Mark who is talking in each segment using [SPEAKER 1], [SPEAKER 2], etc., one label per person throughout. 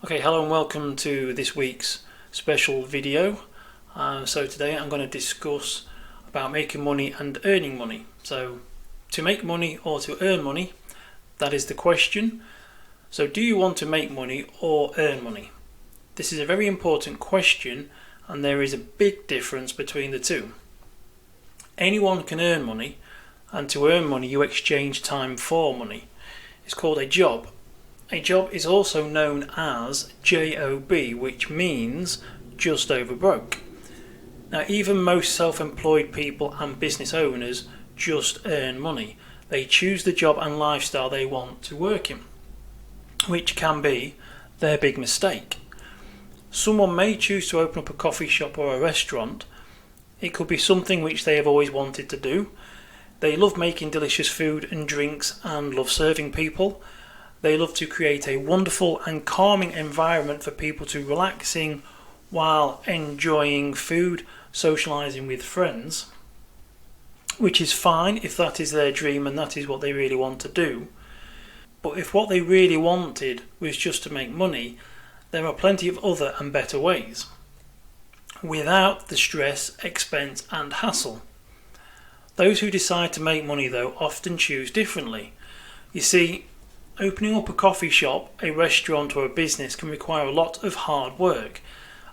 [SPEAKER 1] Okay, hello and welcome to this week's special video. So today I'm going to discuss about making money and earning money. So to make money or to earn money, that is the question. So do you want to make money or earn money? This is a very important question, and there is a big difference between the two. Anyone can earn money, and to earn money you exchange time for money. It's called a job. A job is also known as JOB, which means just over broke. Now, even most self-employed people and business owners just earn money. They choose the job and lifestyle they want to work in, which can be their big mistake. Someone may choose to open up a coffee shop or a restaurant. It could be something which they have always wanted to do. They love making delicious food and drinks and love serving people. They love to create a wonderful and calming environment for people to relax in while enjoying food, socialising with friends, which is fine if that is their dream and that is what they really want to do. But if what they really wanted was just to make money, there are plenty of other and better ways, without the stress, expense and hassle. Those who decide to make money, though, often choose differently. You see, opening up a coffee shop, a restaurant or a business can require a lot of hard work,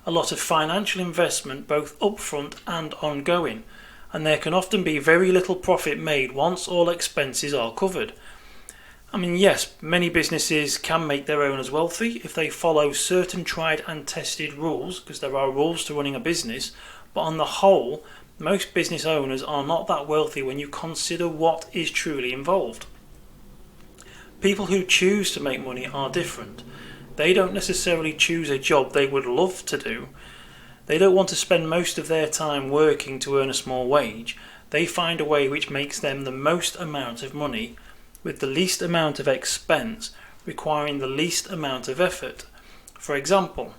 [SPEAKER 1] a lot of financial investment both upfront and ongoing, and there can often be very little profit made once all expenses are covered. I mean, yes, many businesses can make their owners wealthy if they follow certain tried and tested rules, because there are rules to running a business, but on the whole, most business owners are not that wealthy when you consider what is truly involved. People who choose to make money are different. They don't necessarily choose a job they would love to do. They don't want to spend most of their time working to earn a small wage. They find a way which makes them the most amount of money with the least amount of expense, requiring the least amount of effort. For example,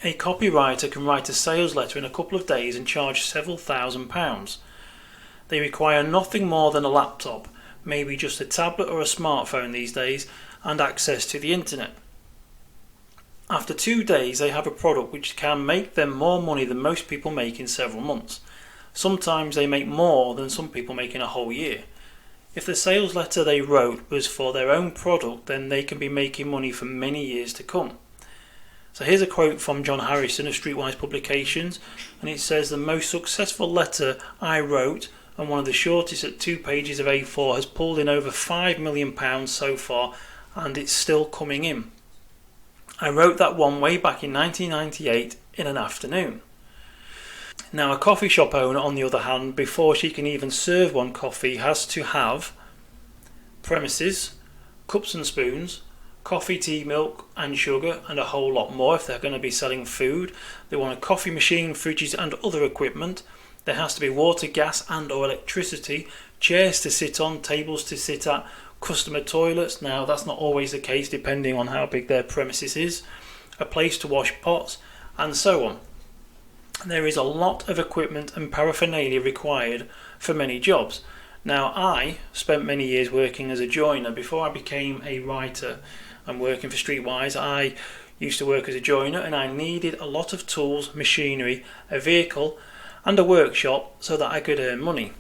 [SPEAKER 1] a copywriter can write a sales letter in a couple of days and charge several £1,000s. They require nothing more than a laptop, maybe just a tablet or a smartphone these days, and access to the internet. After 2 days they have a product which can make them more money than most people make in several months. Sometimes they make more than some people make in a whole year. If the sales letter they wrote was for their own product, then they can be making money for many years to come. So here's a quote from John Harrison of Streetwise Publications, and it says, "The most successful letter I wrote, and one of the shortest at 2 pages of A4, has pulled in over £5 million so far, and it's still coming in. I wrote that one way back in 1998 in an afternoon." Now, a coffee shop owner, on the other hand, before she can even serve one coffee, has to have premises, cups and spoons, coffee, tea, milk and sugar, and a whole lot more if they're going to be selling food. They want a coffee machine, fridges and other equipment. There has to be water, gas and or electricity, chairs to sit on, tables to sit at, customer toilets. Now, that's not always the case depending on how big their premises is, a place to wash pots, and so on. There is a lot of equipment and paraphernalia required for many jobs. Now, I spent many years working as a joiner before I became a writer and working for Streetwise. I used to work as a joiner, and I needed a lot of tools, machinery, a vehicle and a workshop so that I could earn money.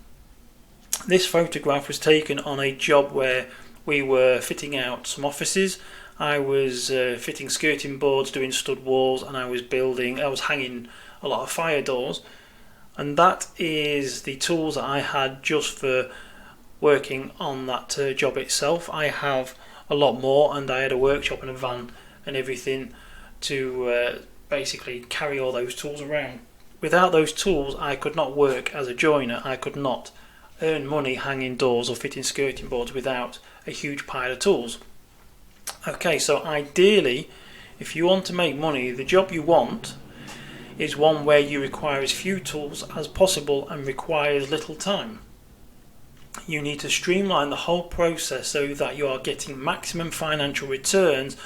[SPEAKER 1] This photograph was taken on a job where we were fitting out some offices. I was fitting skirting boards, doing stud walls, and I was hanging a lot of fire doors. And that is the tools that I had just for working on that job itself. I have a lot more, and I had a workshop and a van and everything to basically carry all those tools around. Without those tools I could not work as a joiner. I could not earn money hanging doors or fitting skirting boards without a huge pile of tools. Okay, so ideally, if you want to make money, the job you want is one where you require as few tools as possible and requires little time. You need to streamline the whole process so that you are getting maximum financial returns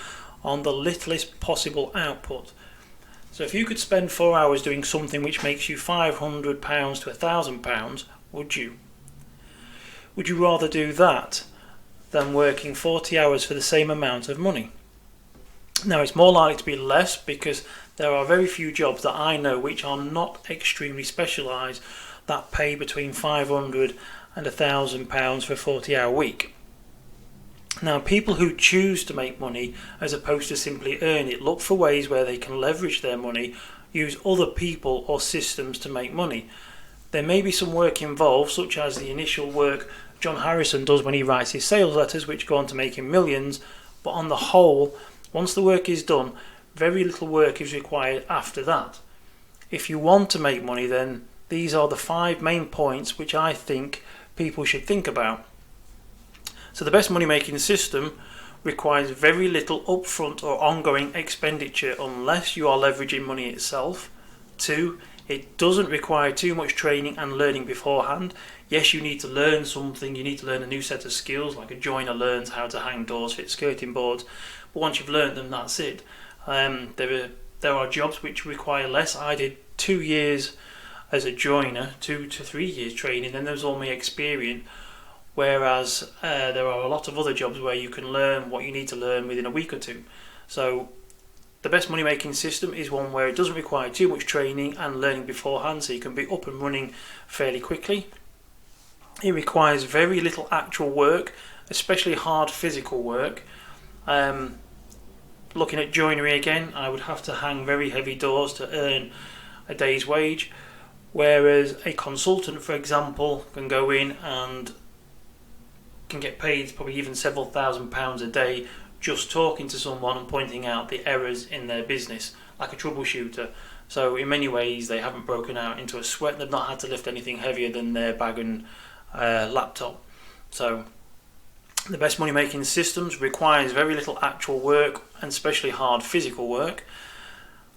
[SPEAKER 1] on the littlest possible output. So if you could spend 4 hours doing something which makes you £500 to £1,000, would you? Would you rather do that than working 40 hours for the same amount of money? Now it's more likely to be less because there are very few jobs that I know which are not extremely specialised that pay between £500 and £1,000 for a 40-hour week. Now, people who choose to make money as opposed to simply earn it look for ways where they can leverage their money, use other people or systems to make money. There may be some work involved, such as the initial work John Harrison does when he writes his sales letters, which go on to make him millions, but on the whole, once the work is done, very little work is required after that. If you want to make money, then these are the 5 main points which I think people should think about. So the best money making system requires very little upfront or ongoing expenditure unless you are leveraging money itself. 2, it doesn't require too much training and learning beforehand. Yes, you need to learn something, you need to learn a new set of skills, like a joiner learns how to hang doors, fit skirting boards, but once you've learned them, that's it. There are jobs which require less. I did 2 years as a joiner, 2 to 3 years training, and there was all my experience. Whereas there are a lot of other jobs where you can learn what you need to learn within a week or 2. So the best money making system is one where it doesn't require too much training and learning beforehand, so you can be up and running fairly quickly. It requires very little actual work, especially hard physical work. Looking at joinery again, I would have to hang very heavy doors to earn a day's wage, whereas a consultant, for example, can go in and can get paid probably even several £1,000s a day just talking to someone and pointing out the errors in their business, like a troubleshooter. So in many ways they haven't broken out into a sweat, they've not had to lift anything heavier than their bag and laptop. So the best money making systems requires very little actual work and especially hard physical work.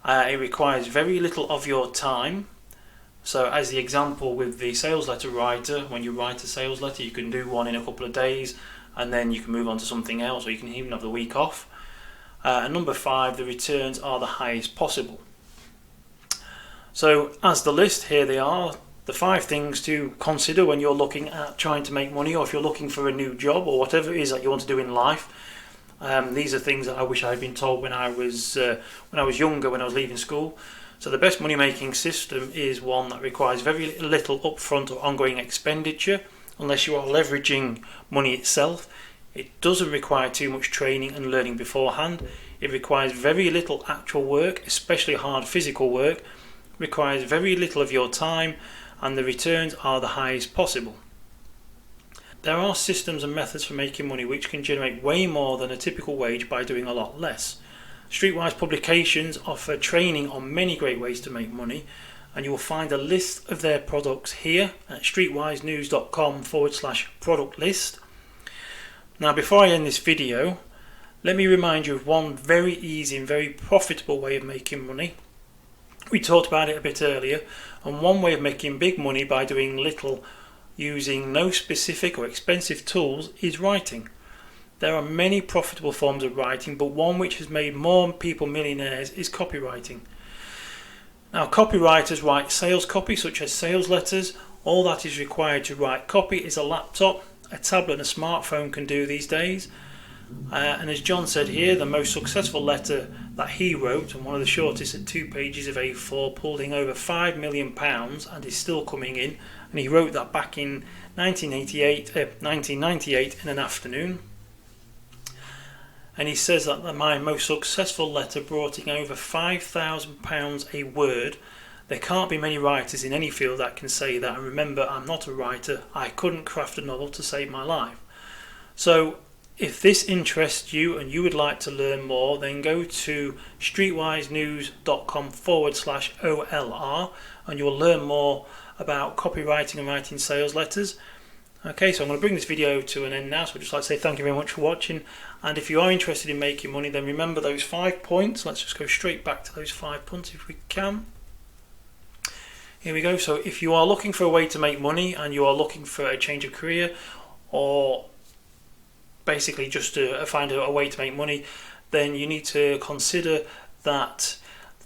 [SPEAKER 1] It requires very little of your time. So as the example with the sales letter writer, when you write a sales letter, you can do one in a couple of days and then you can move on to something else, or you can even have the week off. And number 5, the returns are the highest possible. So as the list, here they are, the 5 things to consider when you're looking at trying to make money, or if you're looking for a new job or whatever it is that you want to do in life. These are things that I wish I had been told when I was younger, when I was leaving school. So the best money making system is one that requires very little upfront or ongoing expenditure unless you are leveraging money itself. It doesn't require too much training and learning beforehand. It requires very little actual work, especially hard physical work, requires very little of your time, and the returns are the highest possible. There are systems and methods for making money which can generate way more than a typical wage by doing a lot less. Streetwise Publications offer training on many great ways to make money, and you will find a list of their products here at streetwisenews.com/product list. Now, before I end this video, let me remind you of one very easy and very profitable way of making money. We talked about it a bit earlier, and one way of making big money by doing little, using no specific or expensive tools, is writing. There are many profitable forms of writing, but one which has made more people millionaires is copywriting. Now, copywriters write sales copy, such as sales letters. All that is required to write copy is a laptop, a tablet and a smartphone can do these days. And as John said here, the most successful letter that he wrote, and one of the shortest at 2 pages of A4, pulled in over £5 million and is still coming in. And he wrote that back in 1998 in an afternoon. And he says that my most successful letter brought in over £5,000 a word. There can't be many writers in any field that can say that. And remember, I'm not a writer. I couldn't craft a novel to save my life. So if this interests you and you would like to learn more, then go to streetwisenews.com/OLR and you will learn more about copywriting and writing sales letters. Okay, so I'm going to bring this video to an end now, so I'd just like to say thank you very much for watching, and if you are interested in making money, then remember those 5 points. Let's just go straight back to those 5 points if we can. Here we go. So if you are looking for a way to make money and you are looking for a change of career, or basically just to find a way to make money, then you need to consider that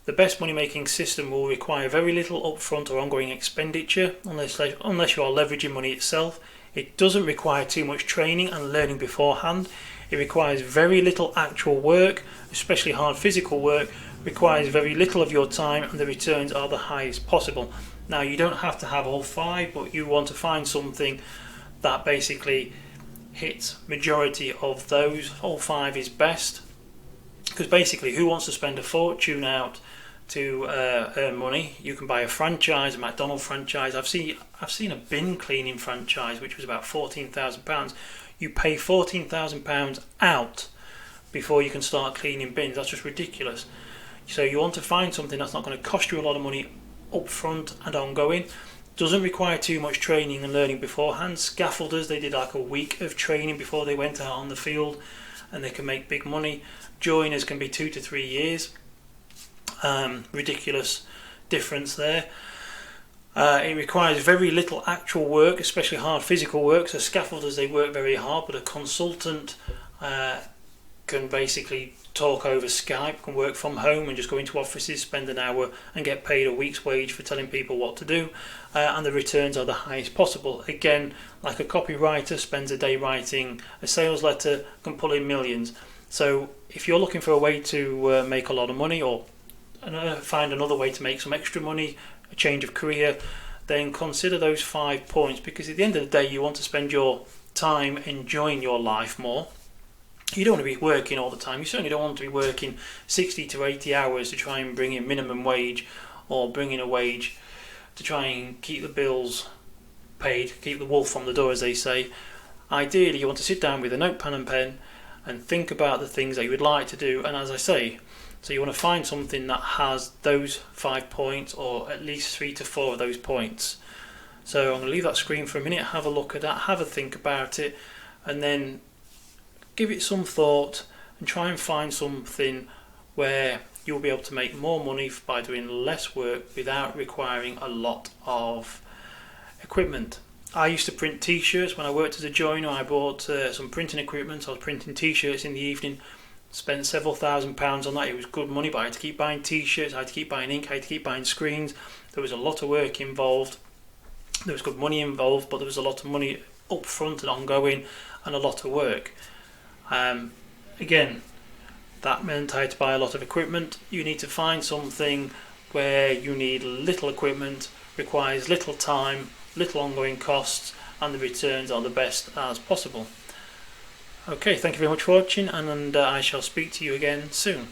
[SPEAKER 1] the best money making system will require very little upfront or ongoing expenditure unless you are leveraging money itself. It doesn't require too much training and learning beforehand. It requires very little actual work, especially hard physical work, requires very little of your time, and the returns are the highest possible. Now, you don't have to have all 5, but you want to find something that basically hits majority of those. All 5 is best, because basically, who wants to spend a fortune out to earn money? You can buy a franchise, a McDonald's franchise. I've seen a bin cleaning franchise which was about £14,000. You pay £14,000 out before you can start cleaning bins. That's just ridiculous. So you want to find something that's not going to cost you a lot of money up front and ongoing. Doesn't require too much training and learning beforehand. Scaffolders, they did like a week of training before they went out on the field, and they can make big money. Joiners can be 2 to 3 years. Ridiculous difference there. It requires very little actual work, especially hard physical work. So scaffolders, they work very hard, but a consultant can basically talk over Skype, can work from home and just go into offices, spend an hour and get paid a week's wage for telling people what to do, and the returns are the highest possible. Again, like a copywriter spends a day writing a sales letter, can pull in millions. So if you're looking for a way to make a lot of money, or find another way to make some extra money, a change of career, then consider those 5 points, because at the end of the day you want to spend your time enjoying your life more. You don't want to be working all the time. You certainly don't want to be working 60 to 80 hours to try and bring in minimum wage, or bring in a wage to try and keep the bills paid, keep the wolf from the door, as they say. Ideally, you want to sit down with a notepad and pen and think about the things that you would like to do, and as I say, so you want to find something that has those 5 points, or at least 3 to 4 of those points. So I'm going to leave that screen for a minute, have a look at that, have a think about it, and then give it some thought and try and find something where you'll be able to make more money by doing less work without requiring a lot of equipment. I used to print t-shirts when I worked as a joiner. I bought some printing equipment. I was printing t-shirts in the evening, spent several £1000s on that. It was good money, but I had to keep buying t-shirts, I had to keep buying ink, I had to keep buying screens. There was a lot of work involved. There was good money involved, but there was a lot of money up front and ongoing, and a lot of work. Again, that meant I had to buy a lot of equipment. You need to find something where you need little equipment, requires little time, little ongoing costs, and the returns are the best as possible. Okay, thank you very much for watching, and I shall speak to you again soon.